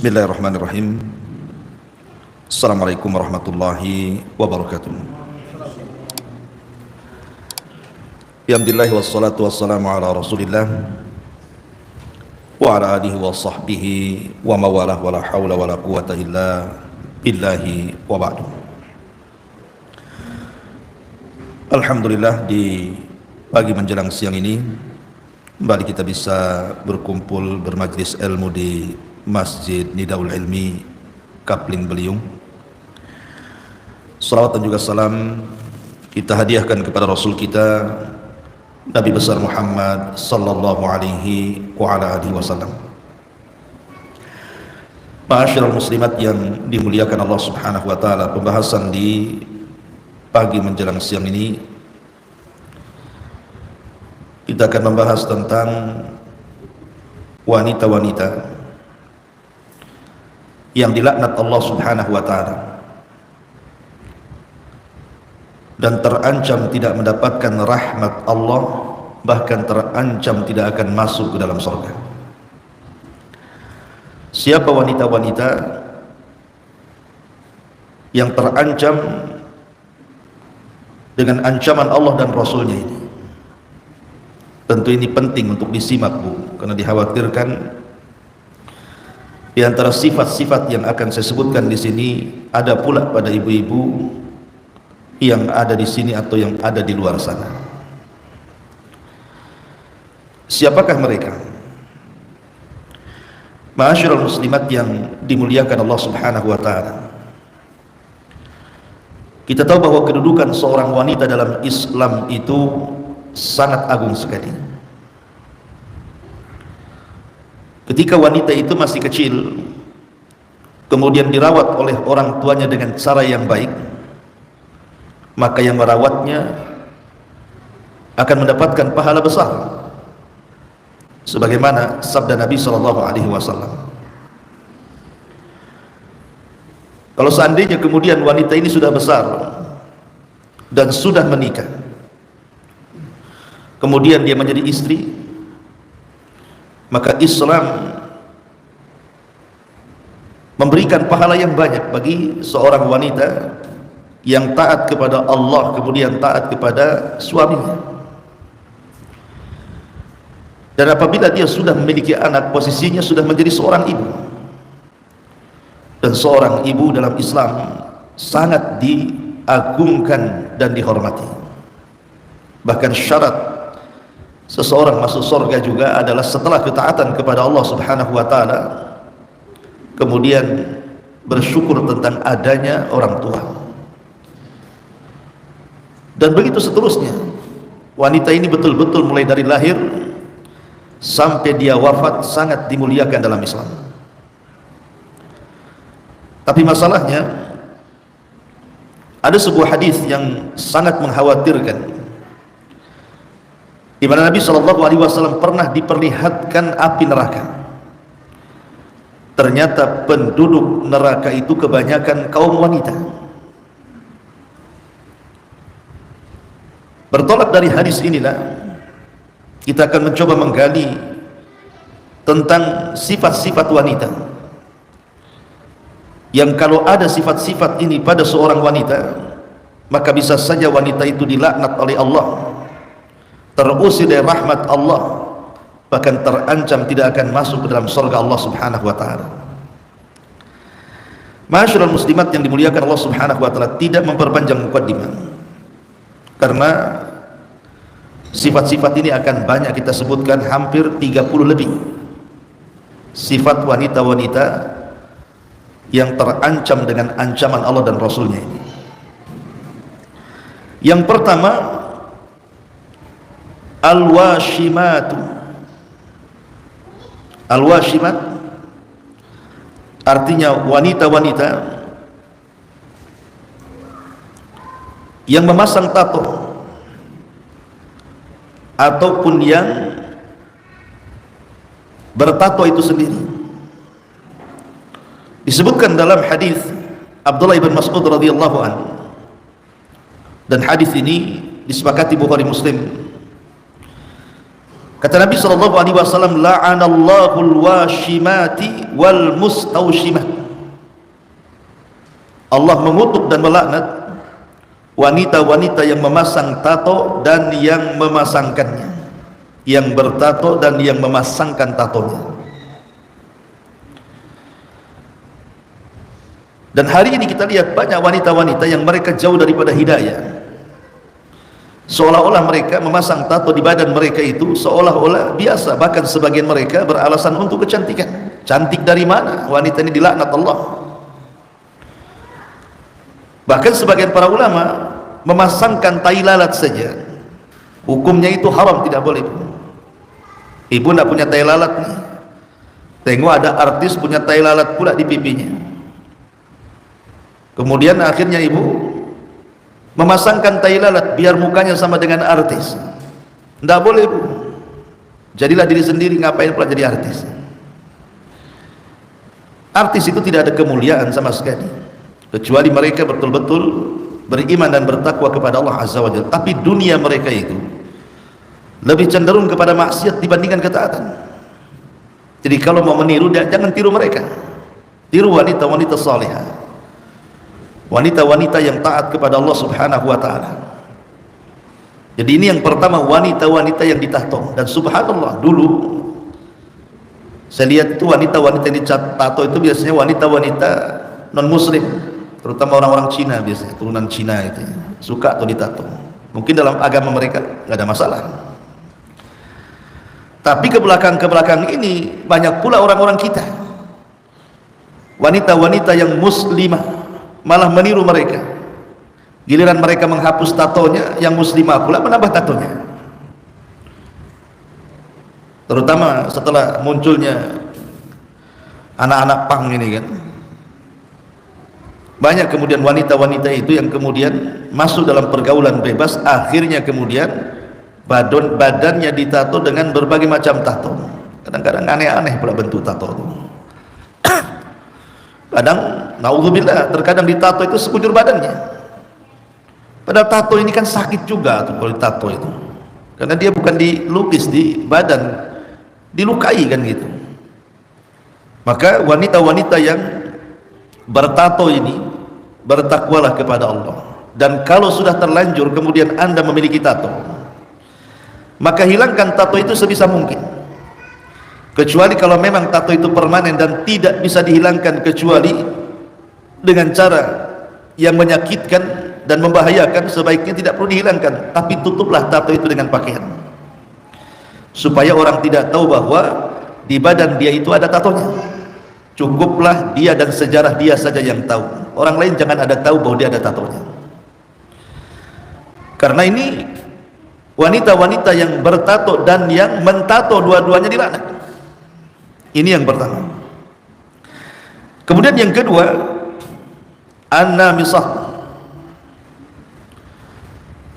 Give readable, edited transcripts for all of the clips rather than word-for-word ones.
Bismillahirrahmanirrahim. Assalamualaikum warahmatullahi wabarakatuh. Alhamdulillah wassalatu wassalamu ala Rasulillah wa ala alihi wa sahbihi wa mawalah wa la hawla wa la quwata illa billahi wa ba'du. Alhamdulillah, di pagi menjelang siang ini kembali kita bisa berkumpul bermajlis ilmu di Masjid Nidaul Ilmi Kapling Beliung. Salawat dan juga salam kita hadiahkan kepada Rasul kita Nabi besar Muhammad sallallahu alaihi wa ala alihi wasallam. Ma'asyiral muslimat yang dimuliakan Allah Subhanahu wa taala, pembahasan di pagi menjelang siang ini kita akan membahas tentang wanita-wanita yang dilaknat Allah Subhanahu wa taala dan terancam tidak mendapatkan rahmat Allah, bahkan terancam tidak akan masuk ke dalam surga. Siapa wanita-wanita yang terancam dengan ancaman Allah dan Rasulnya ini? Tentu ini penting untuk disimak, Bu, karena dikhawatirkan di antara sifat-sifat yang akan saya sebutkan di sini ada pula pada ibu-ibu yang ada di sini atau yang ada di luar sana. Siapakah mereka? Ma'asyiral muslimat yang dimuliakan Allah Subhanahu wa taala. Kita tahu bahwa kedudukan seorang wanita dalam Islam itu sangat agung sekali. Ketika wanita itu masih kecil, kemudian dirawat oleh orang tuanya dengan cara yang baik, maka yang merawatnya akan mendapatkan pahala besar, sebagaimana sabda Nabi SAW. Kalau seandainya kemudian wanita ini sudah besar dan sudah menikah, kemudian dia menjadi istri, maka Islam memberikan pahala yang banyak bagi seorang wanita yang taat kepada Allah, kemudian taat kepada suaminya. Dan apabila dia sudah memiliki anak, posisinya sudah menjadi seorang ibu. Dan seorang ibu dalam Islam sangat diagungkan dan dihormati. Bahkan syarat seseorang masuk surga juga adalah setelah ketaatan kepada Allah Subhanahu wa taala, kemudian bersyukur tentang adanya orang tua. Dan begitu seterusnya. Wanita ini betul-betul mulai dari lahir sampai dia wafat sangat dimuliakan dalam Islam. Tapi masalahnya ada sebuah hadis yang sangat mengkhawatirkan, di mana Nabi SAW pernah diperlihatkan api neraka. Ternyata penduduk neraka itu kebanyakan kaum wanita. Bertolak dari hadis inilah kita akan mencoba menggali tentang sifat-sifat wanita, yang kalau ada sifat-sifat ini pada seorang wanita, maka bisa saja wanita itu dilaknat oleh Allah, terusir dari rahmat Allah, bahkan terancam tidak akan masuk ke dalam surga Allah Subhanahu wa taala. Ma'asyiral muslimat yang dimuliakan Allah Subhanahu wa taala, tidak memperpanjang mukaddimah, karena sifat-sifat ini akan banyak kita sebutkan, hampir 30 lebih sifat wanita-wanita yang terancam dengan ancaman Allah dan Rasulnya ini. Yang pertama, al-washimatu. Al-washimat artinya wanita-wanita yang memasang tato ataupun yang bertato itu sendiri. Disebutkan dalam hadis Abdullah ibn Mas'ud radhiyallahu anhu, dan hadis ini disepakati Bukhari Muslim, Kata Nabi SAW, la'anallahul washimati wal mustawshimat. Allah mengutuk dan melaknat wanita-wanita yang memasang tato dan yang memasangkannya, yang bertato dan yang memasangkan tatonya. Dan hari ini kita lihat banyak wanita-wanita yang mereka jauh daripada hidayah, seolah-olah mereka memasang tato di badan mereka itu seolah-olah biasa. Bahkan sebagian mereka beralasan untuk kecantikan. Cantik dari mana? Wanita ini dilaknat Allah. Bahkan sebagian para ulama memasangkan tai lalat saja, hukumnya itu haram, tidak boleh. Ibu tidak punya tai lalat nih, tengok ada artis punya tai lalat pula di pipinya, kemudian akhirnya ibu memasangkan tai lalat biar mukanya sama dengan artis. Tidak boleh, Bu. Jadilah diri sendiri, ngapain pula jadi artis? Artis itu tidak ada kemuliaan sama sekali, kecuali mereka betul-betul beriman dan bertakwa kepada Allah Azza wa Jalla. Tapi dunia mereka itu lebih cenderung kepada maksiat dibandingkan ketaatan. Jadi kalau mau meniru, jangan tiru mereka, tiru wanita-wanita salihah, wanita-wanita yang taat kepada Allah Subhanahu wa ta'ala. Jadi ini yang pertama, wanita-wanita yang ditato. Dan subhanallah, dulu saya lihat itu wanita-wanita yang ditato itu biasanya wanita-wanita non muslim, terutama orang-orang Cina, biasanya turunan Cina itu suka tuh ditato. Mungkin dalam agama mereka nggak ada masalah, tapi ke belakang ini banyak pula orang-orang kita, wanita-wanita yang muslimah malah meniru mereka. Giliran mereka menghapus tatonya, yang muslimah pula menambah tatonya. Terutama setelah munculnya anak-anak pang ini kan, banyak kemudian wanita-wanita itu yang kemudian masuk dalam pergaulan bebas, akhirnya kemudian badannya ditato dengan berbagai macam tato. Kadang-kadang aneh-aneh pula bentuk tato itu. Kadang, naudzubillah, terkadang ditato itu sekujur badannya. Padahal tato ini kan sakit juga tuh kalau ditato itu, karena dia bukan dilukis di badan, dilukai kan gitu. Maka wanita-wanita yang bertato ini bertakwalah kepada Allah. Dan kalau sudah terlanjur kemudian anda memiliki tato, maka hilangkan tato itu sebisa mungkin. Kecuali kalau memang tato itu permanen dan tidak bisa dihilangkan kecuali dengan cara yang menyakitkan dan membahayakan, sebaiknya tidak perlu dihilangkan, tapi tutuplah tato itu dengan pakaian, supaya orang tidak tahu bahwa di badan dia itu ada tatonya. Cukuplah dia dan sejarah dia saja yang tahu, orang lain jangan ada tahu bahwa dia ada tatonya. Karena ini wanita-wanita yang bertato dan yang mentato, dua-duanya dilaknat. Ini yang pertama. Kemudian yang kedua, an-namisah.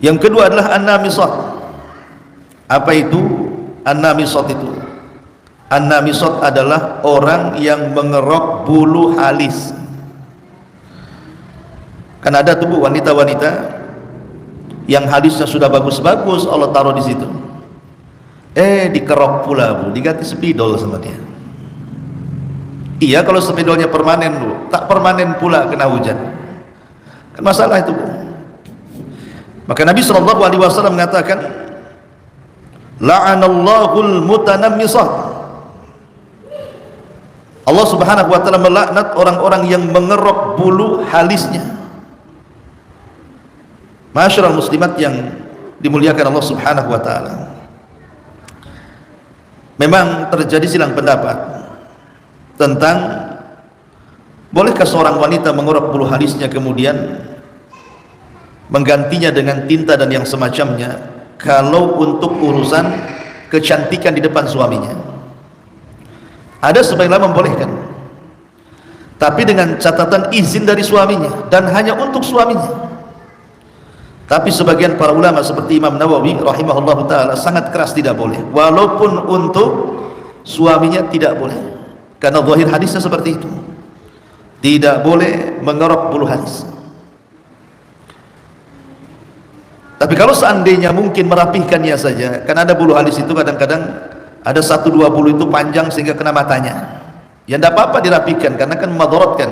Yang kedua adalah an-namisah. Apa itu an-namisah itu? An-namisah adalah orang yang mengerok bulu halis. Kan ada tuh wanita-wanita yang halisnya sudah bagus-bagus, Allah taruh di situ, dikerok pula, Bu, diganti spidol sama dia. Iya, kalau spidolnya permanen, Bu, tak permanen pula kena hujan, kan masalah itu, Bu. Maka Nabi SAW mengatakan, la'anallahul mutanammisah. Allah Subhanahu wa ta'ala melaknat orang-orang yang mengerok bulu halisnya. Masyarul muslimat yang dimuliakan Allah Subhanahu wa ta'ala, memang terjadi silang pendapat tentang bolehkah seorang wanita mengerok bulu halisnya kemudian menggantinya dengan tinta dan yang semacamnya kalau untuk urusan kecantikan di depan suaminya. Ada sebagian ulama membolehkan, tapi dengan catatan izin dari suaminya dan hanya untuk suaminya. Tapi sebagian para ulama seperti Imam Nawawi rahimahullah ta'ala sangat keras tidak boleh, walaupun untuk suaminya tidak boleh, karena zahir hadisnya seperti itu, tidak boleh mengerok bulu halis. Tapi kalau seandainya mungkin merapihkannya saja, kan ada bulu halus itu kadang-kadang ada 1-2 bulu itu panjang sehingga kena matanya, ya tidak apa-apa dirapihkan karena kan madaratkan.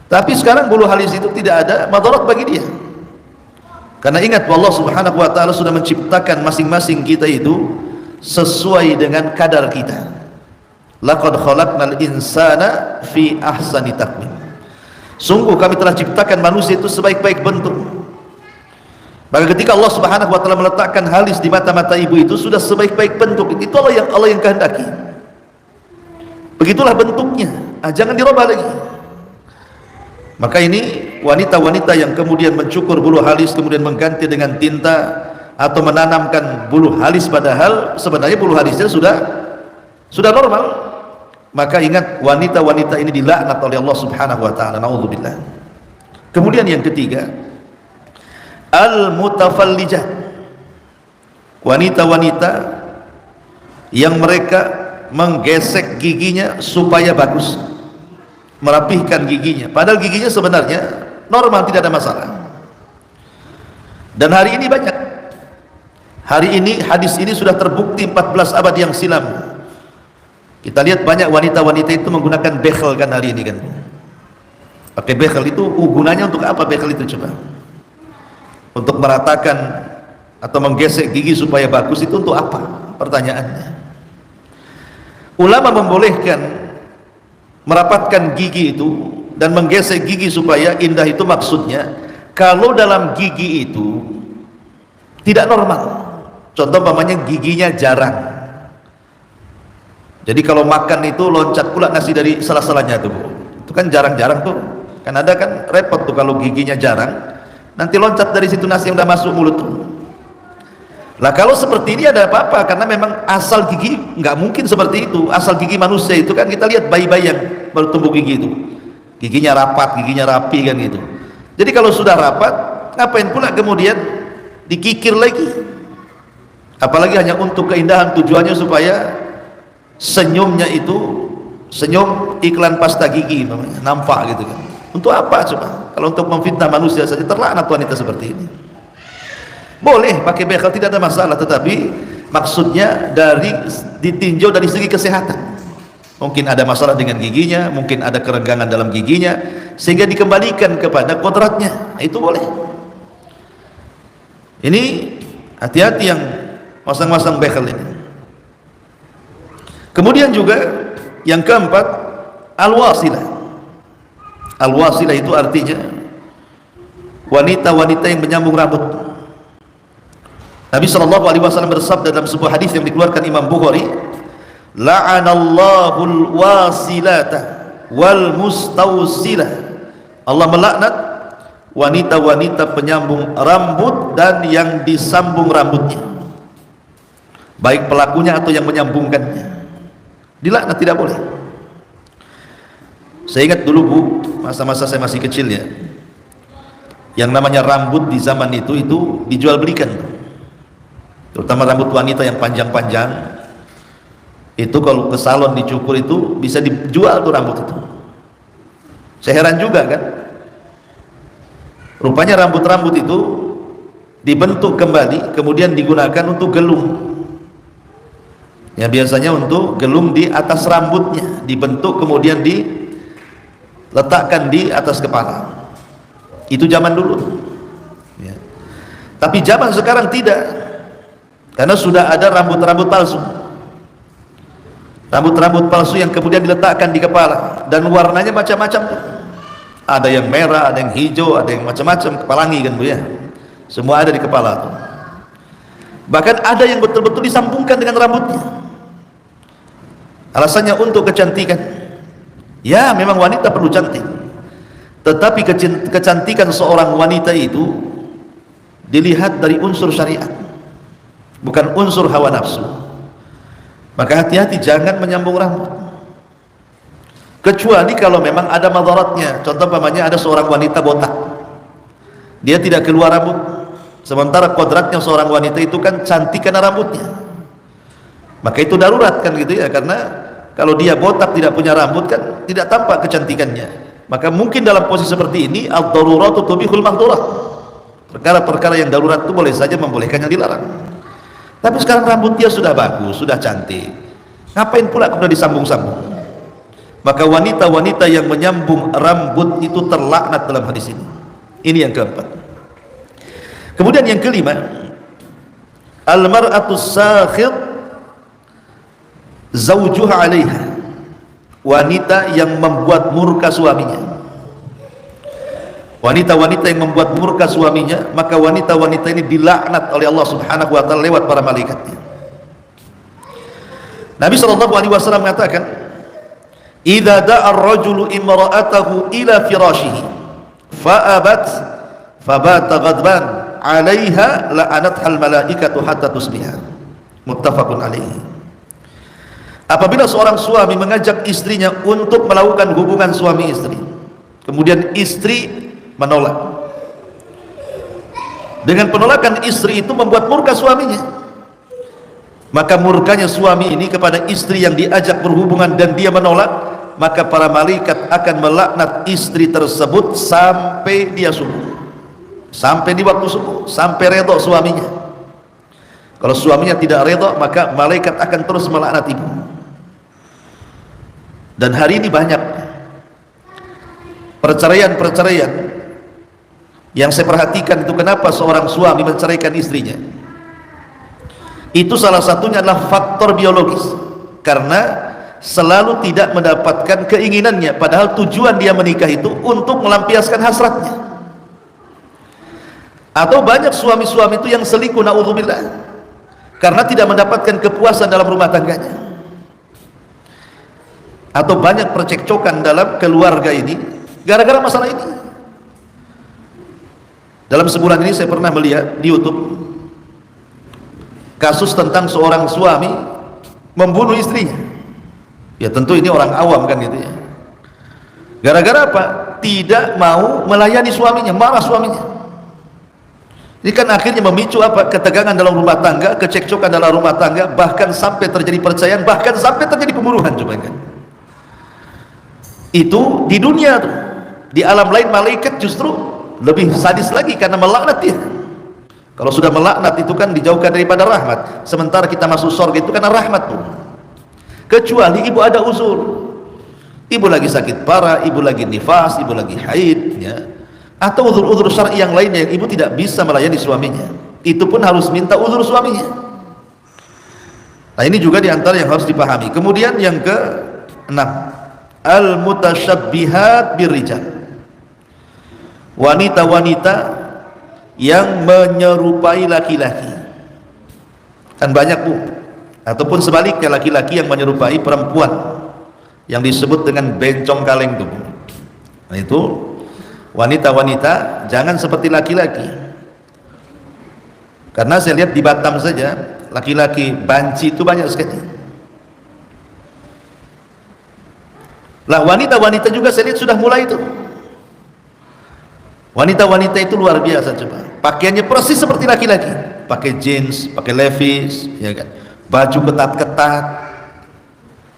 Tapi sekarang bulu halus itu tidak ada madarat bagi dia, karena ingat Allah subhanahu wa ta'ala sudah menciptakan masing-masing kita itu sesuai dengan kadar kita. Laqad khalaqnal insana fi ahsani taqwim. Sungguh kami telah ciptakan manusia itu sebaik-baik bentuk. Maka ketika Allah subhanahu wa ta'ala meletakkan halis di mata-mata ibu itu sudah sebaik-baik bentuk, itu Allah yang kehendaki. Begitulah bentuknya, jangan dirubah lagi. Maka ini wanita-wanita yang kemudian mencukur bulu halis kemudian mengganti dengan tinta atau menanamkan bulu halis, padahal sebenarnya bulu halisnya sudah normal, maka ingat wanita-wanita ini dilaknat oleh Allah subhanahu wa ta'ala. Na'udzubillah. Kemudian yang ketiga, al-mutafallijah, wanita-wanita yang mereka menggesek giginya supaya bagus, merapihkan giginya, padahal giginya sebenarnya normal, tidak ada masalah. Dan hari ini banyak, hari ini hadis ini sudah terbukti 14 abad yang silam. Kita lihat banyak wanita-wanita itu menggunakan bekel kan hari ini kan, pakai bekel itu gunanya untuk apa? Bekel itu coba untuk meratakan atau menggesek gigi supaya bagus, itu untuk apa? Pertanyaannya. Ulama membolehkan merapatkan gigi itu dan menggesek gigi supaya indah, itu maksudnya kalau dalam gigi itu tidak normal. Contoh umpamanya giginya jarang, jadi kalau makan itu loncat pula nasi dari salah-salahnya tuh, itu kan jarang-jarang tuh, kan ada kan repot tuh kalau giginya jarang, nanti loncat dari situ nasi yang udah masuk mulut tuh. Lah kalau seperti ini ada apa-apa, karena memang asal gigi nggak mungkin seperti itu. Asal gigi manusia itu kan kita lihat bayi-bayi yang baru tumbuh gigi itu, giginya rapat, giginya rapi kan gitu. Jadi kalau sudah rapat, ngapain pula kemudian dikikir lagi? Apalagi hanya untuk keindahan, tujuannya supaya senyumnya itu senyum iklan pasta gigi nampak gitu kan. Untuk apa coba? Kalau untuk memfitnah manusia saja, terlaknat wanita seperti ini. Boleh pakai bekel, tidak ada masalah, tetapi maksudnya ditinjau dari segi kesehatan. Mungkin ada masalah dengan giginya, mungkin ada kerenggangan dalam giginya, sehingga dikembalikan kepada kodratnya, itu boleh. Ini hati-hati yang masang-masang bekel ini. Kemudian juga yang keempat, al-wasilah. Al-wasilah itu artinya wanita-wanita yang menyambung rambut. Nabi SAW bersabda dalam sebuah hadis yang dikeluarkan Imam Bukhari, la'anallahul wasilata wal mustawsilah. Allah melaknat wanita-wanita penyambung rambut dan yang disambung rambutnya, baik pelakunya atau yang menyambungkannya, dilaknat, tidak boleh. Saya ingat dulu Bu, masa-masa saya masih kecil ya, yang namanya rambut di zaman itu dijual belikan, terutama rambut wanita yang panjang-panjang itu kalau ke salon dicukur itu bisa dijual tuh rambut itu. Saya heran juga kan, rupanya rambut-rambut itu dibentuk kembali kemudian digunakan untuk gelung. Ya biasanya untuk gelung di atas rambutnya, dibentuk kemudian diletakkan di atas kepala. Itu zaman dulu ya. Tapi zaman sekarang tidak, karena sudah ada rambut-rambut palsu, rambut-rambut palsu yang kemudian diletakkan di kepala dan warnanya macam-macam tuh. Ada yang merah, ada yang hijau, ada yang macam-macam, kepalangi kan Bu ya, semua ada di kepala tuh. Bahkan ada yang betul-betul disambungkan dengan rambutnya, alasannya untuk kecantikan. Ya memang wanita perlu cantik, tetapi kecantikan seorang wanita itu dilihat dari unsur syariat, bukan unsur hawa nafsu. Maka hati-hati, jangan menyambung rambut, kecuali kalau memang ada madaratnya. Contoh umpamanya ada seorang wanita botak, dia tidak keluar rambut, sementara kodratnya seorang wanita itu kan cantik karena rambutnya, maka itu darurat kan gitu ya, karena kalau dia botak tidak punya rambut kan tidak tampak kecantikannya. Maka mungkin dalam posisi seperti ini ad-daruratu tubihul mahdurah, Perkara-perkara yang darurat itu boleh saja membolehkan, yang dilarang. Tapi sekarang rambut dia sudah bagus, sudah cantik, ngapain pula kemudian disambung-sambung? Maka wanita-wanita yang menyambung rambut itu terlaknat dalam hadis ini. Ini yang keempat. Kemudian yang kelima, al-mar'atus sakhit zawjuha 'alaiha, wanita yang membuat murka suaminya. Wanita-wanita yang membuat murka suaminya, maka wanita-wanita ini dilaknat oleh Allah Subhanahu wa taala lewat para malaikatnya. Nabi SAW mengatakan, "Idza da'a ar-rajulu imra'atahu ila firashihi fa'abat fabata ghadban 'alaiha la'anatha al-malaikatu hatta tusbiha." Muttafaqun alaihi. Apabila seorang suami mengajak istrinya untuk melakukan hubungan suami istri, kemudian istri menolak, dengan penolakan istri itu membuat murka suaminya, maka murkanya suami ini kepada istri yang diajak berhubungan dan dia menolak, maka para malaikat akan melaknat istri tersebut sampai dia subuh, sampai di waktu subuh, sampai redha suaminya. Kalau suaminya tidak redha, maka malaikat akan terus melaknat ibu. Dan hari ini banyak perceraian-perceraian yang saya perhatikan itu. Kenapa seorang suami menceraikan istrinya? Itu salah satunya adalah faktor biologis, karena selalu tidak mendapatkan keinginannya, padahal tujuan dia menikah itu untuk melampiaskan hasratnya. Atau banyak suami-suami itu yang selingkuh, naudzubillah, karena tidak mendapatkan kepuasan dalam rumah tangganya. Atau banyak percekcokan dalam keluarga ini gara-gara masalah ini. Dalam sebulan ini saya pernah melihat di YouTube kasus tentang seorang suami membunuh istrinya. Ya tentu ini orang awam kan gitu ya. Gara-gara apa? Tidak mau melayani suaminya, marah suaminya. Ini kan akhirnya memicu apa? Ketegangan dalam rumah tangga, kecekcokan dalam rumah tangga, bahkan sampai terjadi perceraian, bahkan sampai terjadi pembunuhan. Coba kan. Itu di dunia tuh. Di alam lain malaikat justru lebih sadis lagi karena melaknat dia. Kalau sudah melaknat itu kan dijauhkan daripada rahmat. Sementara kita masuk surga itu karena rahmat tuh. Kecuali ibu ada uzur, ibu lagi sakit parah, ibu lagi nifas, ibu lagi haid, ya, atau uzur-uzur syar'i yang lainnya yang ibu tidak bisa melayani suaminya, itu pun harus minta uzur suaminya. Nah ini juga diantara yang harus dipahami. Kemudian yang ke-6, al-mutasyabbihat birrijal, wanita-wanita yang menyerupai laki-laki. Kan banyak bu, ataupun sebaliknya laki-laki yang menyerupai perempuan, yang disebut dengan bencong kaleng tuh. Nah itu wanita-wanita jangan seperti laki-laki, karena saya lihat di Batam saja laki-laki banci itu banyak sekali. Lah wanita-wanita juga saya lihat sudah mulai itu. Wanita-wanita itu luar biasa, coba pakaiannya persis seperti laki-laki, pakai jeans, pakai levi's, ya kan, baju ketat-ketat.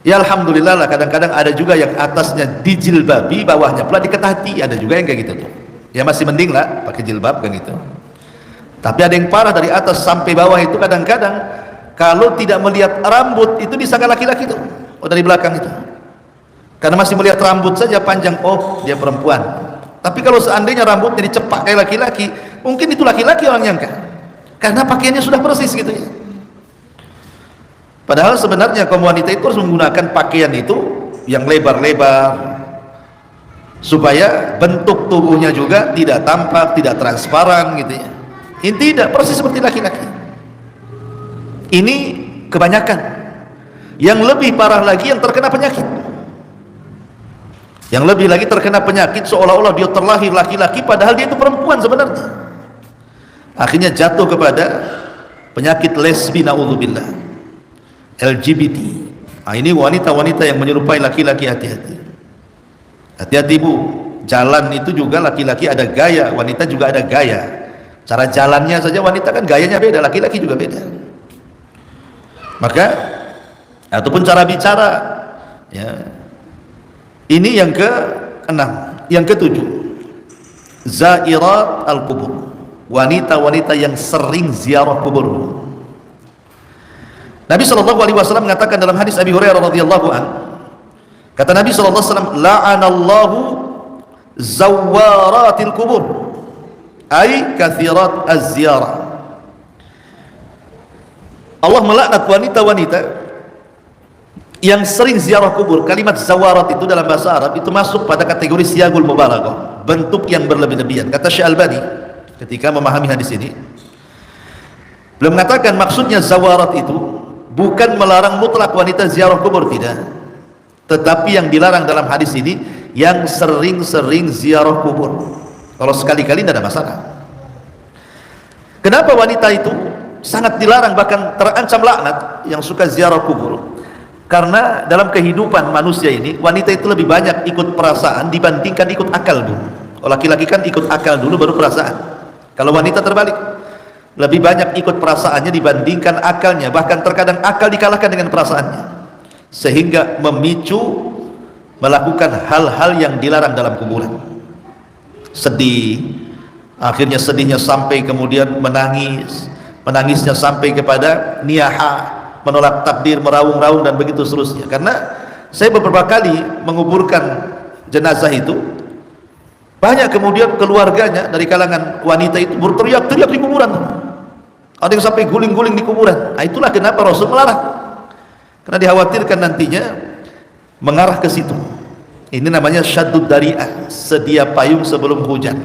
Ya alhamdulillah lah, kadang-kadang ada juga yang atasnya dijilbabi, bawahnya pula diketati, ada juga yang kayak gitu tuh. Ya masih mending lah pakai jilbab kan gitu. Tapi ada yang parah, dari atas sampai bawah itu kadang-kadang kalau tidak melihat rambut itu disangka laki-laki tuh. Oh dari belakang itu, karena masih melihat rambut saja panjang, oh dia perempuan. Tapi kalau seandainya rambutnya dicepak kayak laki-laki, mungkin itu laki-laki orang nyangka, karena pakaiannya sudah persis gitu ya. Padahal sebenarnya kaum wanita itu harus menggunakan pakaian itu yang lebar-lebar, supaya bentuk tubuhnya juga tidak tampak, tidak transparan gitu ya. Ini tidak, persis seperti laki-laki. Ini kebanyakan. Yang lebih parah lagi yang terkena penyakit. Yang lebih lagi terkena penyakit seolah-olah dia terlahir laki-laki padahal dia itu perempuan sebenarnya. Akhirnya jatuh kepada penyakit lesbi, naudzubillah, LGBT. Nah, ini wanita-wanita yang menyerupai laki-laki, hati-hati. Hati-hati bu, jalan itu juga laki-laki ada gaya, wanita juga ada gaya. Cara jalannya saja wanita kan gayanya beda, laki-laki juga beda. Maka ataupun cara bicara, ya. Ini yang ke-6. Yang ke-7, zairat al-qubur, wanita-wanita yang sering ziarah kubur. Nabi SAW mengatakan dalam hadis Abi Hurairah radhiyallahu an, kata Nabi SAW, la'anallahu zawaratil kubur, ay kathirat az-ziyarah. Allah melaknat wanita-wanita yang sering ziarah kubur. Kalimat zawarat itu dalam bahasa Arab itu masuk pada kategori siyagul mubalaghah, bentuk yang berlebih-lebihan. Kata Syekh Albani ketika memahami hadis ini, beliau mengatakan maksudnya zawarat itu bukan melarang mutlak wanita ziarah kubur, tidak, tetapi yang dilarang dalam hadis ini yang sering-sering ziarah kubur. Kalau sekali-kali tidak ada masalah. Kenapa wanita itu sangat dilarang, bahkan terancam laknat yang suka ziarah kubur? Karena dalam kehidupan manusia ini wanita itu lebih banyak ikut perasaan dibandingkan ikut akal dulu. Kalau laki-laki kan ikut akal dulu baru perasaan. Kalau wanita terbalik, lebih banyak ikut perasaannya dibandingkan akalnya, bahkan terkadang akal dikalahkan dengan perasaannya, sehingga memicu melakukan hal-hal yang dilarang dalam kuburan. Sedih, akhirnya sedihnya sampai kemudian menangis, menangisnya sampai kepada niyaha, menolak takdir, meraung-raung dan begitu seterusnya. Karena saya beberapa kali menguburkan jenazah itu, banyak kemudian keluarganya dari kalangan wanita itu berteriak-teriak di kuburan. Ada yang sampai guling-guling di kuburan. Nah, itulah kenapa Rasul melarang, karena dikhawatirkan nantinya mengarah ke situ. Ini namanya syaddud dari'ah, sedia payung sebelum hujan.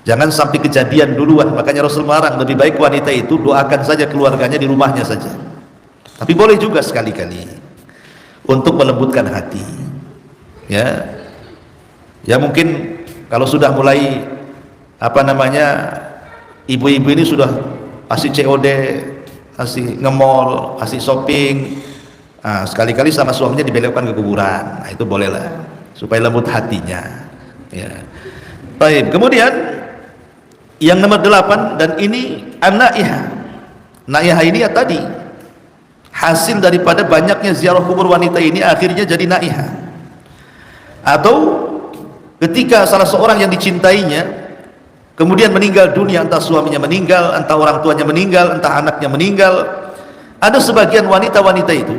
Jangan sampai kejadian duluan. Makanya Rasul melarang, lebih baik wanita itu doakan saja keluarganya di rumahnya saja. Tapi boleh juga sekali-kali untuk melembutkan hati. Ya mungkin kalau sudah mulai ibu-ibu ini sudah asik COD, asik nge-mall, asik shopping, sekali-kali sama suaminya dibelokkan ke kuburan. Nah, itu bolehlah supaya lembut hatinya. Ya. Baik, kemudian yang nomor 8, dan ini an-naihah. Naihah ini ya tadi hasil daripada banyaknya ziarah kubur wanita ini, akhirnya jadi naihah. Atau ketika salah seorang yang dicintainya kemudian meninggal dunia, entah suaminya meninggal, entah orang tuanya meninggal, entah anaknya meninggal, ada sebagian wanita-wanita itu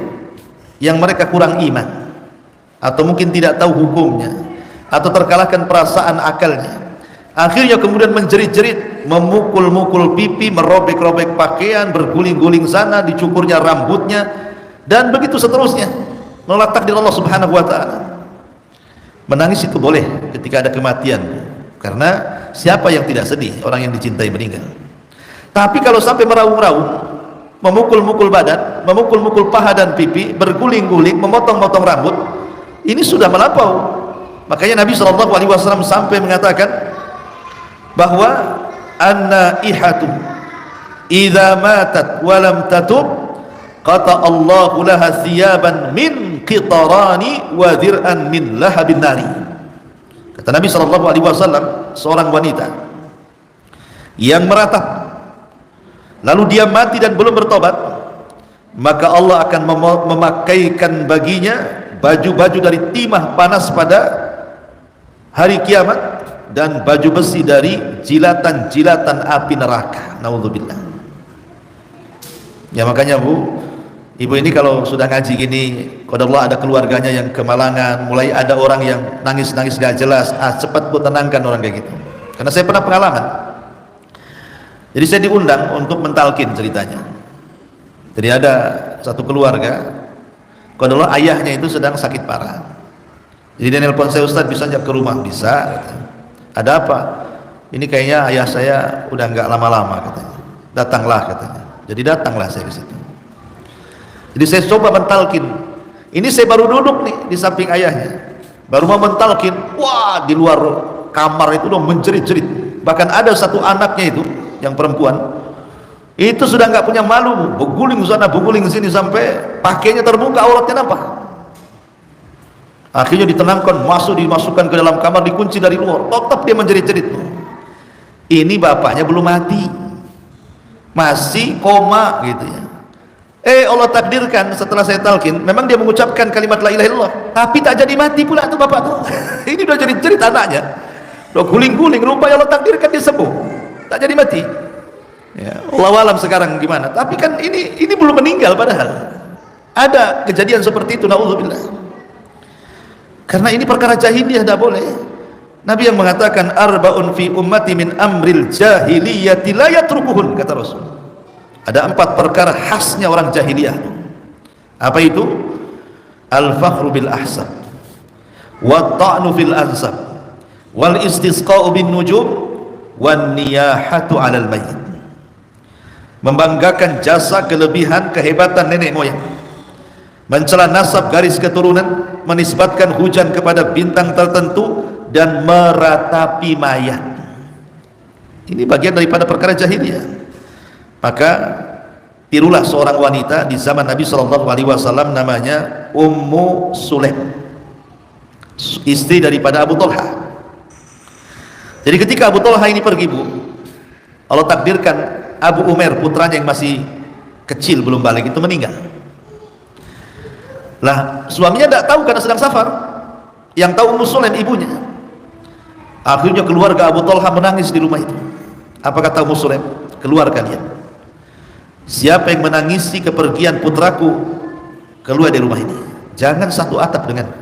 yang mereka kurang iman, atau mungkin tidak tahu hukumnya, atau terkalahkan perasaan akalnya, akhirnya kemudian menjerit-jerit, memukul-mukul pipi, merobek-robek pakaian, berguling-guling sana, dicukurnya rambutnya, dan begitu seterusnya, menolak takdir Allah Subhanahu wa ta'ala. Menangis itu boleh ketika ada kematian, karena siapa yang tidak sedih orang yang dicintai meninggal. Tapi kalau sampai meraung-raung, memukul-mukul badan, memukul-mukul paha dan pipi, berguling-guling, memotong-motong rambut, ini sudah melampau. Makanya Nabi SAW sampai mengatakan bahwa an-naihatu idza matat wa lam tatub qata Allahu laha thiyaban min qitarani wa dir'an min lahabin nari. Kata Nabi SAW, seorang wanita yang meratap lalu dia mati dan belum bertobat, maka Allah akan memakaikan baginya baju-baju dari timah panas pada hari kiamat, dan baju besi dari jilatan-jilatan api neraka. Naudzubillah. Ya makanya ibu ini kalau sudah ngaji gini, qadarullah ada keluarganya yang kemalangan, mulai ada orang yang nangis-nangis gak jelas, cepat bu tenangkan orang kayak gitu. Karena saya pernah pengalaman. Jadi saya diundang untuk mentalkin ceritanya. Jadi ada satu keluarga, qadarullah ayahnya itu sedang sakit parah. Jadi dia nelpon saya, Ustaz bisa ajak ke rumah? Bisa, katanya. Ada apa? Ini kayaknya ayah saya udah nggak lama-lama, katanya. Datanglah, katanya. Jadi datanglah saya ke situ. Jadi saya coba mentalkin. Ini saya baru duduk nih di samping ayahnya, baru mau mentalkin. Wah, di luar kamar itu udah menjerit-jerit. Bahkan ada satu anaknya itu yang perempuan itu sudah nggak punya malu, beguling sana beguling sini sampai pakainya terbuka, auratnya nampak. Akhirnya ditenangkan, dimasukkan ke dalam kamar, dikunci dari luar. Tetap dia menjerit-jerit. Ini bapaknya belum mati, masih koma gitu ya. Allah takdirkan setelah saya talkin, memang dia mengucapkan kalimat la ilaha illallah, tapi tak jadi mati pula tuh bapak tuh. Ini udah jerit-jerit anaknya, udah guling-guling, rupanya Allah takdirkan dia sembuh. tak jadi mati. Ya, Allahu alam sekarang gimana. Tapi kan ini belum meninggal padahal. Ada kejadian seperti itu, naudzubillah. Karena ini perkara jahiliyah, tidak boleh. Nabi yang mengatakan arba'un fi ummati min amril jahiliyati la yatrukuhun, kata Rasul. Ada 4 perkara khasnya orang jahiliyah. Apa itu? Al-fakhru bil ahsab, wa ta'nu fil ansab, wal istisqa'u bin nujum, wan niyahatu 'alal mayyit. Membanggakan jasa, kelebihan, kehebatan nenek moyang, mencela nasab garis keturunan, menisbatkan hujan kepada bintang tertentu, dan meratapi mayat. Ini bagian daripada perkara jahiliyah. Maka tirulah seorang wanita di zaman Nabi SAW, namanya Ummu Sulaim, istri daripada Abu Talha. Jadi ketika Abu Talha ini pergi, Bu, Allah takdirkan Abu Umair, putranya yang masih kecil belum balik, itu meninggal. Lah suaminya tidak tahu karena sedang safar. Yang tahu Ummu Sulaim, ibunya. Akhirnya keluarga Abu Talha menangis di rumah itu. Apa kata Ummu Sulaim? Keluar kalian. Siapa yang menangisi kepergian putraku, keluar dari rumah ini. Jangan satu atap denganku.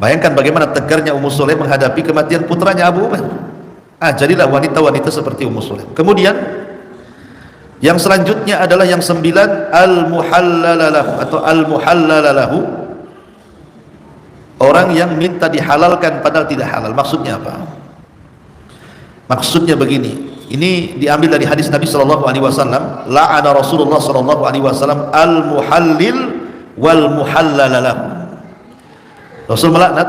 Bayangkan bagaimana tegarnya Ummu Sulaim menghadapi kematian putranya Abu Umair. Jadilah wanita-wanita seperti Ummu Sulaim. Kemudian yang selanjutnya adalah yang 9, al-muhallalalahu atau al-muhallalalahu, orang yang minta dihalalkan padahal tidak halal. Maksudnya apa? Maksudnya begini, ini diambil dari hadis Nabi SAW. La'ana Rasulullah SAW al-muhallil wal-muhallalalahu. Rasul melaknat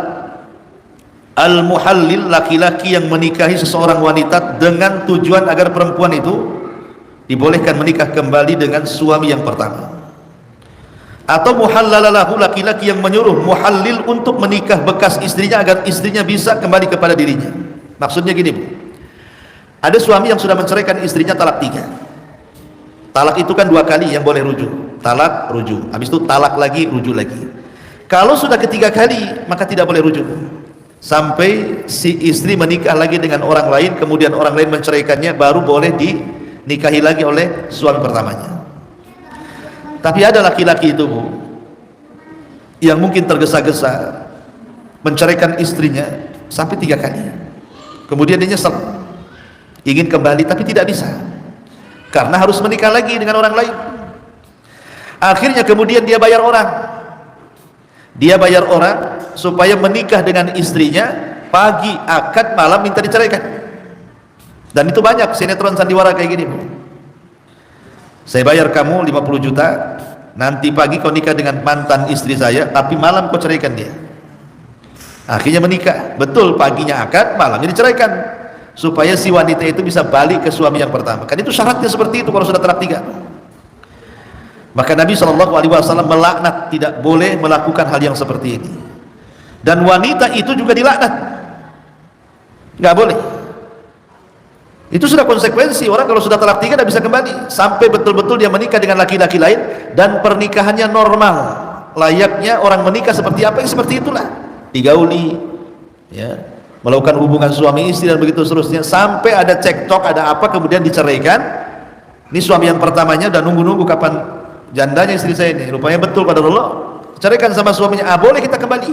al-muhallil, laki-laki yang menikahi seseorang wanita dengan tujuan agar perempuan itu dibolehkan menikah kembali dengan suami yang pertama. Atau muhallalalahu, laki-laki yang menyuruh muhallil untuk menikah bekas istrinya agar istrinya bisa kembali kepada dirinya. Maksudnya gini, Bu. Ada suami yang sudah menceraikan istrinya talak 3. Talak itu kan 2 kali yang boleh rujuk. Talak, rujuk. Habis itu talak lagi, rujuk lagi. Kalau sudah ketiga kali, maka tidak boleh rujuk. Sampai si istri menikah lagi dengan orang lain, kemudian orang lain menceraikannya, baru boleh dinikahi lagi oleh suami pertamanya. Tapi ada laki-laki itu, Bu, yang mungkin tergesa-gesa menceraikan istrinya sampai 3 kali. Kemudian dia nyesel, ingin kembali tapi tidak bisa, karena harus menikah lagi dengan orang lain. Akhirnya kemudian dia bayar orang supaya menikah dengan istrinya, pagi akad, malam minta diceraikan. Dan itu banyak sinetron sandiwara kayak gini, Bu. Saya bayar kamu 50 juta, nanti pagi kau nikah dengan mantan istri saya, tapi malam kau ceraikan dia. Akhirnya menikah, betul, paginya akad, malamnya diceraikan, supaya si wanita itu bisa balik ke suami yang pertama. Kan itu syaratnya seperti itu kalau sudah talak 3. Maka Nabi SAW melaknat, tidak boleh melakukan hal yang seperti ini. Dan wanita itu juga dilaknat, nggak boleh. Itu sudah konsekuensi. Orang kalau sudah talak 3 tidak bisa kembali sampai betul-betul dia menikah dengan laki-laki lain dan pernikahannya normal, layaknya orang menikah seperti apa, yang seperti itulah, digauli, ya, melakukan hubungan suami istri dan begitu seterusnya, sampai ada cekcok, ada apa, kemudian diceraikan. Ini suami yang pertamanya dan nunggu-nunggu kapan jandanya istri saya ini, rupanya betul pada Allah, ceraikan sama suaminya, boleh kita kembali,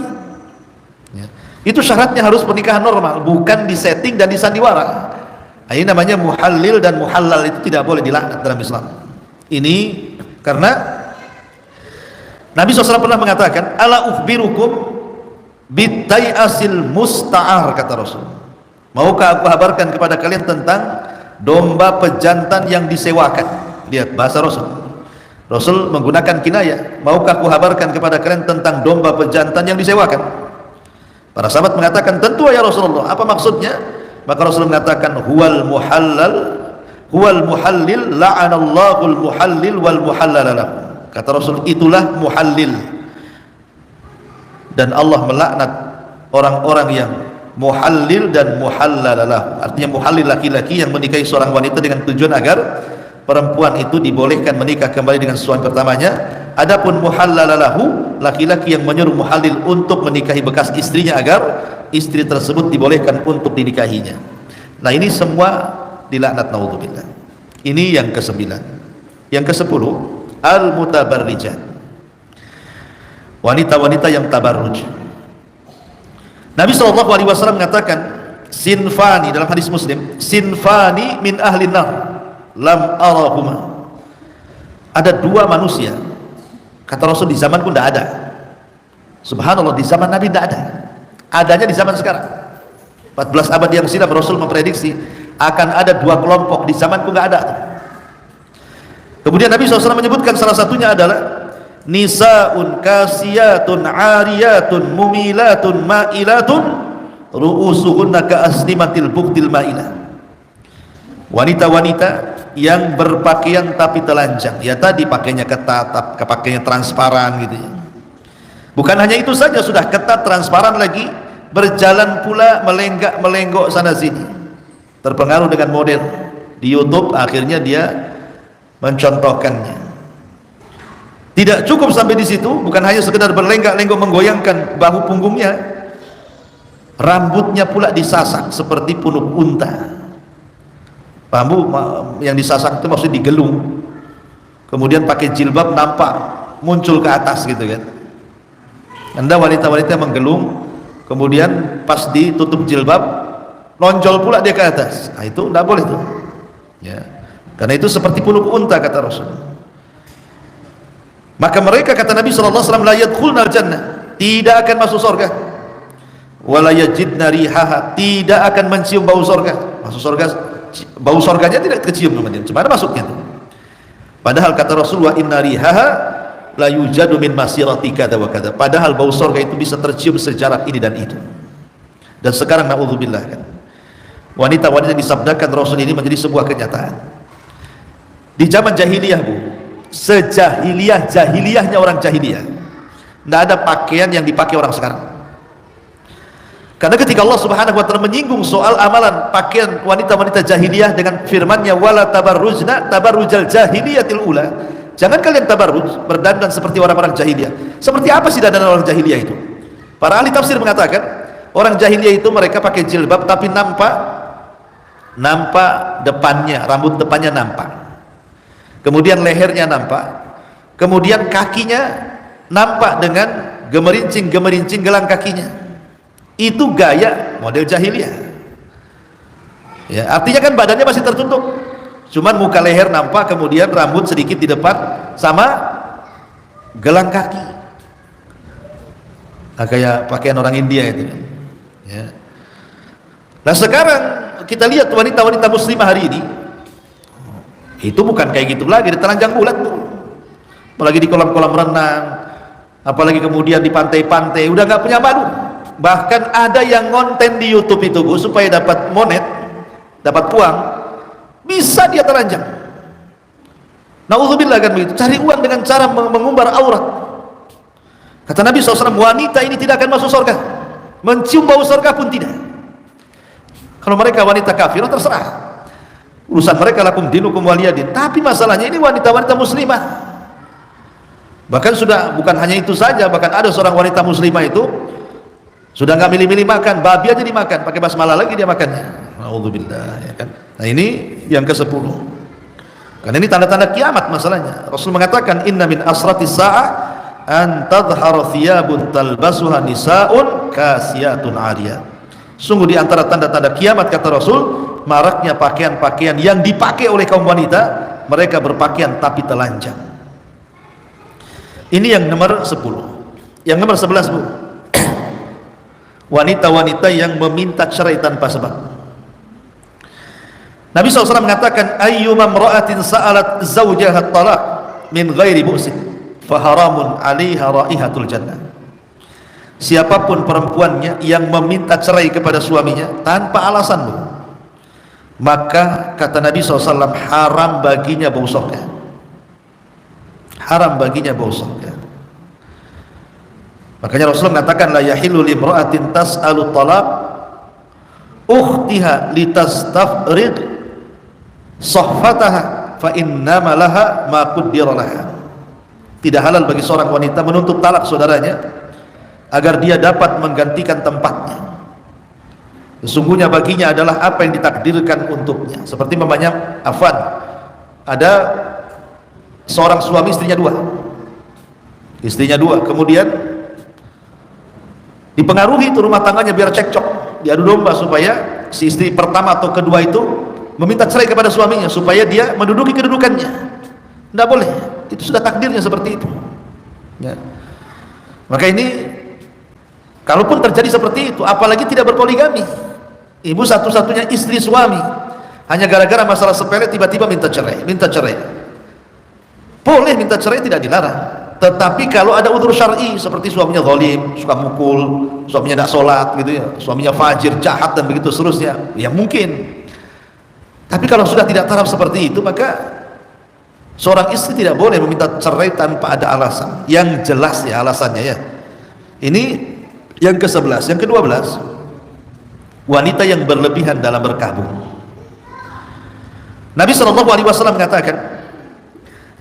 ya. Itu syaratnya harus pernikahan normal, bukan disetting dan disandiwara. Ini namanya muhallil dan muhallal, itu tidak boleh dilaknat dalam Islam. Ini karena Nabi SAW pernah mengatakan, ala ukhbirukum bitai'asil musta'ar, kata Rasul. Maukah aku kabarkan kepada kalian tentang domba pejantan yang disewakan? Lihat bahasa Rasul. Rasul menggunakan kinayah. Maukah aku kabarkan kepada kalian tentang domba pejantan yang disewakan? Para sahabat mengatakan, tentu ya Rasulullah. Apa maksudnya? Maka Rasul mengatakan, huwal muhallil la'anallahul muhallil wal muhallalalah. Kata Rasul, itulah muhallil, dan Allah melaknat orang-orang yang muhallil dan muhallalalah. Artinya muhallil, laki-laki yang menikahi seorang wanita dengan tujuan agar perempuan itu dibolehkan menikah kembali dengan suami pertamanya. Adapun muhallalalahu, laki-laki yang menyuruh muhallil untuk menikahi bekas istrinya agar istri tersebut dibolehkan untuk dinikahinya. Nah, ini semua dilaknat, naudzubillah. Ini yang ke-9. Yang ke-10, al-mutabarrijat, wanita-wanita yang tabarruj. Nabi SAW mengatakan, sinfani, dalam hadis Muslim, sinfani min ahli nar lam arahuma. Ada dua manusia, kata Rasul, di zamanku tidak ada. Subhanallah, di zaman Nabi tidak ada, adanya di zaman sekarang. 14 abad yang silam Rasul memprediksi akan ada dua kelompok, di zamanku nggak ada. Kemudian Nabi SAW menyebutkan salah satunya adalah nisaun kasiyatun ariyatun mumilatun ma'ilatun ru'usuhunna ka'asnimatil buktil ma'ilah. Wanita-wanita yang berpakaian tapi telanjang, ya tadi pakainya ketat, pakainya transparan gitu ya. Bukan hanya itu saja, sudah ketat transparan lagi, berjalan pula melenggak-melenggok sana sini, terpengaruh dengan model di YouTube, akhirnya dia mencontohkannya. Tidak cukup sampai di situ, bukan hanya sekedar berlenggak-lenggok menggoyangkan bahu punggungnya, rambutnya pula disasak seperti punuk unta. Rambut yang disasak itu maksudnya digelung, kemudian pakai jilbab nampak muncul ke atas gitu kan. Anda wanita-wanita menggelung, kemudian pas ditutup jilbab nonjol pula dia ke atas, nah, itu tidak boleh tuh ya, karena itu seperti punuk unta kata Rasul. Maka mereka, kata Nabi SAW, la yadkhulnal jannah, tidak akan masuk surga, wala yajidna rihaha, tidak akan mencium bau surga. Masuk surga, bau surganya tidak kecium teman-teman, gimana masuknya tuh? Padahal kata Rasulullah, inna rihaha la yujadu min masirati kada wa kada, padahal bau surga itu bisa tercium sejarak ini dan itu. Dan sekarang naudzubillah kan, wanita-wanita yang disabdakan Rasul ini menjadi sebuah kenyataan. Di zaman jahiliyah, Bu, sejahiliyahnya orang jahiliyah, tidak ada pakaian yang dipakai orang sekarang. Karena ketika Allah Subhanahu wa taala menyinggung soal amalan pakaian wanita-wanita jahiliyah dengan firman-Nya, wala tabarrujna tabarrujal jahiliyatil ula, jangan kalian tabarruj, berdandan seperti orang-orang jahiliyah. Seperti apa sih dandan orang jahiliyah itu? Para ahli tafsir mengatakan, orang jahiliyah itu mereka pakai jilbab tapi nampak depannya, rambut depannya nampak, kemudian lehernya nampak, kemudian kakinya nampak dengan gemerincing gelang kakinya. Itu gaya model jahiliyah ya, artinya kan badannya masih tertutup, cuman muka leher nampak, kemudian rambut sedikit di depan sama gelang kaki. Nah, kayak pakaian orang India itu ya. Nah sekarang kita lihat wanita-wanita muslimah hari ini itu bukan kayak gitu lagi, di telanjang bulat tuh, apalagi di kolam-kolam renang, apalagi kemudian di pantai-pantai, udah nggak punya malu. Bahkan ada yang ngonten di YouTube itu, Bu, supaya dapat monet, dapat uang, bisa dia telanjang. Naudzubillah kan begitu, cari uang dengan cara mengumbar aurat. Kata Nabi SAW, wanita ini tidak akan masuk surga, mencium bau surga pun tidak. Kalau mereka wanita kafir, terserah, urusan mereka, lakum dinukum waliyadin. Tapi masalahnya ini wanita-wanita muslimah. Bahkan sudah, bukan hanya itu saja, bahkan ada seorang wanita muslimah itu sudah nggak milih-milih makan, babi aja dimakan, pakai basmalah lagi dia makannya. Alhamdulillah ya kan. Nah ini yang ke-10. Karena ini tanda-tanda kiamat masalahnya. Rasul mengatakan, inna min asratis sa'ah an tadhhara thiyabun talbasuha nisaun kasiyatun ariyah. Sungguh di antara tanda-tanda kiamat, kata Rasul, maraknya pakaian-pakaian yang dipakai oleh kaum wanita, mereka berpakaian tapi telanjang. Ini yang nomor 10. Yang nomor 11, Bu, wanita-wanita yang meminta cerai tanpa sebab. Nabi SAW mengatakan, ayyuma imra'atin sa'alat zawjaha talaq min ghairi bu'sin faharamun 'alaiha raihatul jannah. Siapapun perempuannya yang meminta cerai kepada suaminya tanpa alasan, maka kata Nabi SAW, haram baginya bau surga. Haram baginya bau surga. Makanya Rasulullah mengatakan, la yahillu limra'atin tas'alu talaq ukhtiha litastafrid sahfataha fa innama laha ma qaddara laha. Tidak halal bagi seorang wanita menuntut talak saudaranya agar dia dapat menggantikan tempatnya. sesungguhnya baginya adalah apa yang ditakdirkan untuknya. Seperti memangnya Afwan, ada seorang suami istrinya dua, kemudian dipengaruhi itu rumah tangganya biar cekcok, diadu domba supaya si istri pertama atau kedua itu meminta cerai kepada suaminya supaya dia menduduki kedudukannya. Tidak boleh, itu sudah takdirnya seperti itu ya. Maka ini kalaupun terjadi seperti itu, apalagi tidak berpoligami, ibu satu-satunya istri suami, hanya gara-gara masalah sepele tiba-tiba minta cerai, boleh minta cerai, tidak dilarang. Tetapi kalau ada udzur syar'i seperti suaminya zalim, suka mukul, suaminya tidak sholat gitu ya, suaminya fajir, jahat dan begitu seterusnya, ya mungkin. Tapi kalau sudah tidak taraf seperti itu, maka seorang istri tidak boleh meminta cerai tanpa ada alasan yang jelas ya, alasannya ya. Ini yang ke-11. Yang ke-12, wanita yang berlebihan dalam berkabung. Nabi SAW mengatakan,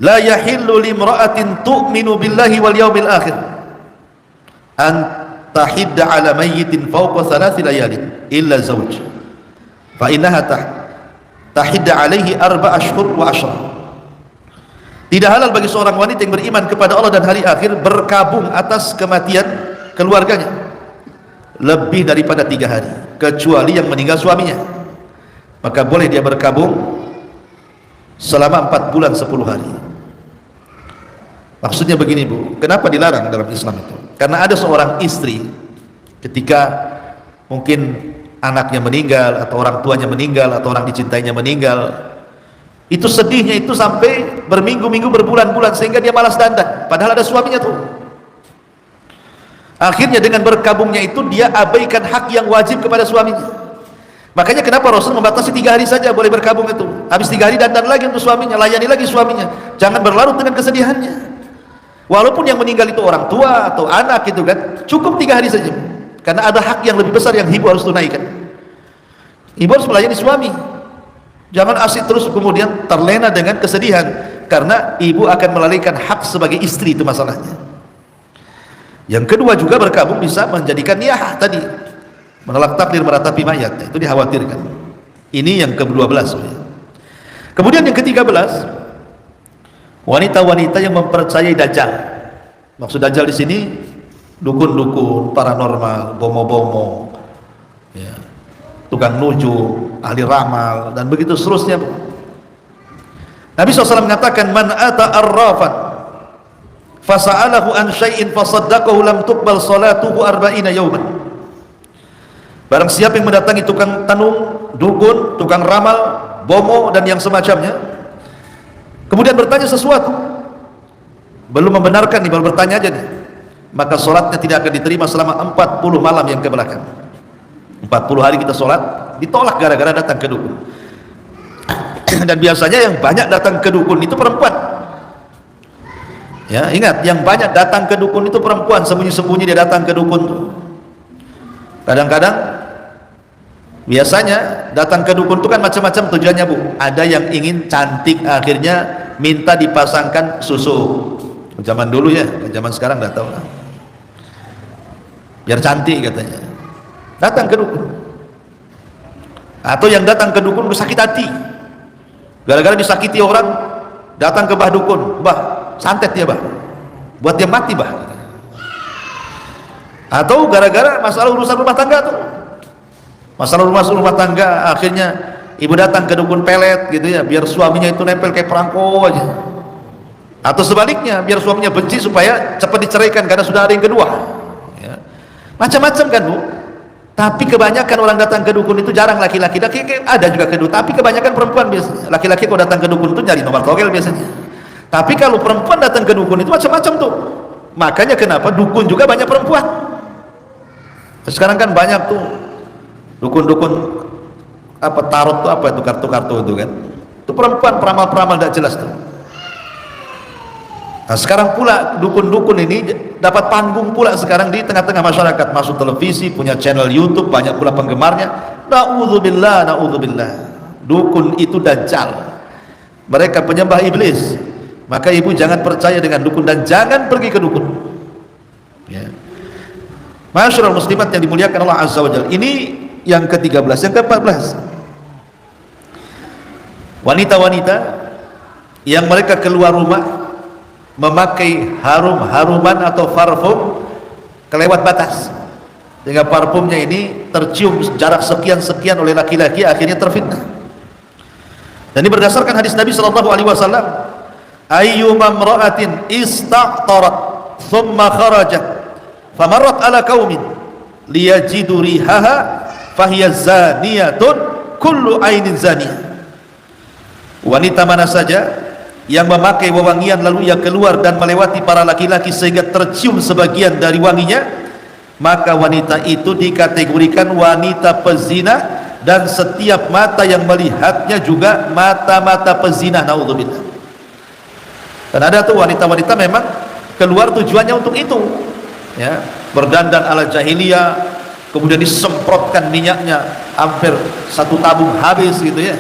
la yahillu limra'atin tu'minu billahi wal yawmil akhir an tahidda ala mayyitin fawqa thalathi layalin illa zawj fa innaha tahidda alaihi arba ashhur wa ashra. Tidak halal bagi seorang wanita yang beriman kepada Allah dan hari akhir berkabung atas kematian keluarganya lebih daripada 3 hari, kecuali yang meninggal suaminya, maka boleh dia berkabung selama 4 bulan 10 hari. Maksudnya begini Bu, kenapa dilarang dalam Islam itu? Karena ada seorang istri ketika mungkin anaknya meninggal atau orang tuanya meninggal atau orang dicintainya meninggal, itu sedihnya itu sampai berminggu-minggu, berbulan-bulan, sehingga dia malas dandan padahal ada suaminya tuh. Akhirnya dengan berkabungnya itu dia abaikan hak yang wajib kepada suaminya. Makanya kenapa Rasul membatasi 3 hari saja boleh berkabung itu, habis 3 hari dandan lagi untuk suaminya, layani lagi suaminya, jangan berlarut dengan kesedihannya. Walaupun yang meninggal itu orang tua atau anak gitu kan, cukup 3 hari saja, karena ada hak yang lebih besar yang ibu harus tunaikan. Ibu harus melayani suami, jangan asik terus kemudian terlena dengan kesedihan, karena ibu akan melalaikan hak sebagai istri, itu masalahnya. Yang kedua juga berkabung bisa menjadikan niyah tadi, menolak takdir, meratapi mayat, itu dikhawatirkan. Ini yang ke-12. Kemudian yang ke-13, wanita-wanita yang mempercayai Dajjal. Maksud Dajjal di sini dukun-dukun, paranormal, bomo-bomo, ya, tukang nujum, ahli ramal, dan begitu seterusnya. Nabi SAW mengatakan, man ata arrafan fasa'alahu an syai'in fasaddaqahu lam tuqbal salatuhu arba'ina yawman. Barang siapa yang mendatangi tukang tanung, dukun, tukang ramal, bomo, dan yang semacamnya, kemudian bertanya sesuatu, belum membenarkan nih, baru bertanya aja nih, maka sholatnya tidak akan diterima selama 40 malam yang ke belakang. 40 hari kita sholat ditolak gara-gara datang ke dukun. Dan biasanya yang banyak datang ke dukun itu perempuan ya, ingat, yang banyak datang ke dukun itu perempuan, sembunyi-sembunyi dia datang ke dukun. Kadang-kadang biasanya datang ke dukun itu kan macam-macam tujuannya Bu. Ada yang ingin cantik, akhirnya minta dipasangkan susu. Zaman dulu ya, zaman sekarang nggak tahu lah. Biar cantik katanya, datang ke dukun. Atau yang datang ke dukun sakit hati, gara-gara disakiti orang, datang ke bah dukun, bah santet dia bah, buat dia mati bah. Atau gara-gara masalah urusan rumah tangga tuh, masalah rumah tangga, akhirnya ibu datang ke dukun pelet gitu ya, biar suaminya itu nempel kayak perangko aja. Atau sebaliknya, biar suaminya benci supaya cepat diceraikan karena sudah ada yang kedua ya. Macam-macam kan Bu. Tapi kebanyakan orang datang ke dukun itu jarang laki-laki. Laki-laki ada juga kedua, tapi kebanyakan perempuan biasanya. Laki-laki kalau datang ke dukun itu nyari nomor togel biasanya. Tapi kalau perempuan datang ke dukun itu macam-macam tuh. Makanya kenapa dukun juga banyak perempuan. Sekarang kan banyak tuh dukun-dukun apa tarot tuh, apa itu kartu-kartu itu kan, itu perempuan, peramal-peramal tidak jelas tuh. Nah sekarang pula dukun-dukun ini dapat panggung pula sekarang di tengah-tengah masyarakat, masuk televisi, punya channel YouTube, banyak pula penggemarnya. Na'udzubillah, na'udzubillah. Dukun itu dajjal, mereka penyembah iblis. Maka ibu jangan percaya dengan dukun dan jangan pergi ke dukun ya. Masyarul muslimat yang dimuliakan Allah Azza wa Jalla, ini yang ke-13. Yang ke-14, wanita-wanita yang mereka keluar rumah memakai harum-haruman atau parfum kelewat batas, sehingga parfumnya ini tercium jarak sekian-sekian oleh laki-laki, akhirnya terfitnah. Dan ini berdasarkan hadis Nabi sallallahu alaihi wasallam, ayyuma imra'atin ista'tarat thumma kharajat famarrat ala qaumin liyajidu rihaha fahiya zaniyatun kullu ainin zaniyah. Wanita mana saja yang memakai wewangian lalu ia keluar dan melewati para laki-laki sehingga tercium sebagian dari wanginya, maka wanita itu dikategorikan wanita pezina, dan setiap mata yang melihatnya juga mata-mata pezina. Naudzubillah. Dan ada tuh wanita-wanita memang keluar tujuannya untuk itu, ya, berdandan ala jahiliyah, kemudian disemprotkan minyaknya hampir 1 tabung habis gitu ya,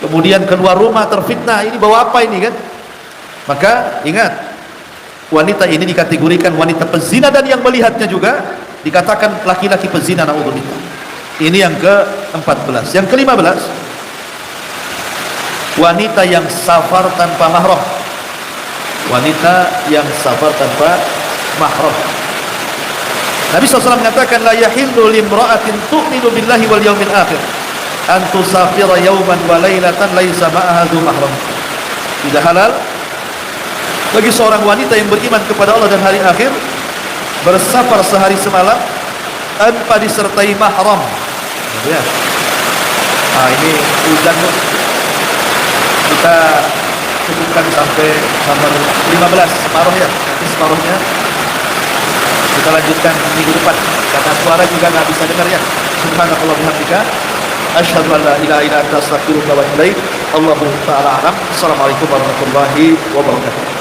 kemudian keluar rumah terfitnah, ini bawa apa ini kan. Maka ingat, wanita ini dikategorikan wanita pezina, dan yang melihatnya juga dikatakan laki-laki pezina. Naudzubillah. Ini yang ke-14. Yang ke-15, wanita yang safar tanpa mahram. Wanita yang safar tanpa mahram. Nabi SAW mengatakan, la yahillu limra'atin tu'minu billahi wal yawmil akhir an tusafira yawman wa laylatan laisa ma'aha dhu mahram. Tidak halal bagi seorang wanita yang beriman kepada Allah dan hari akhir bersafar sehari semalam tanpa disertai mahram. Ya. Ini hujan kita cukupkan sampai nomor 15 separuh ya. Nanti separuhnya kita lanjutkan minggu depan karena suara juga nggak bisa dengar ya. Subhanallah bihamdika asyhadu an la ilaha illa anta astaghfiruka wa atubu ilaik. Allahu ta'ala alam. Assalamualaikum warahmatullahi wabarakatuh.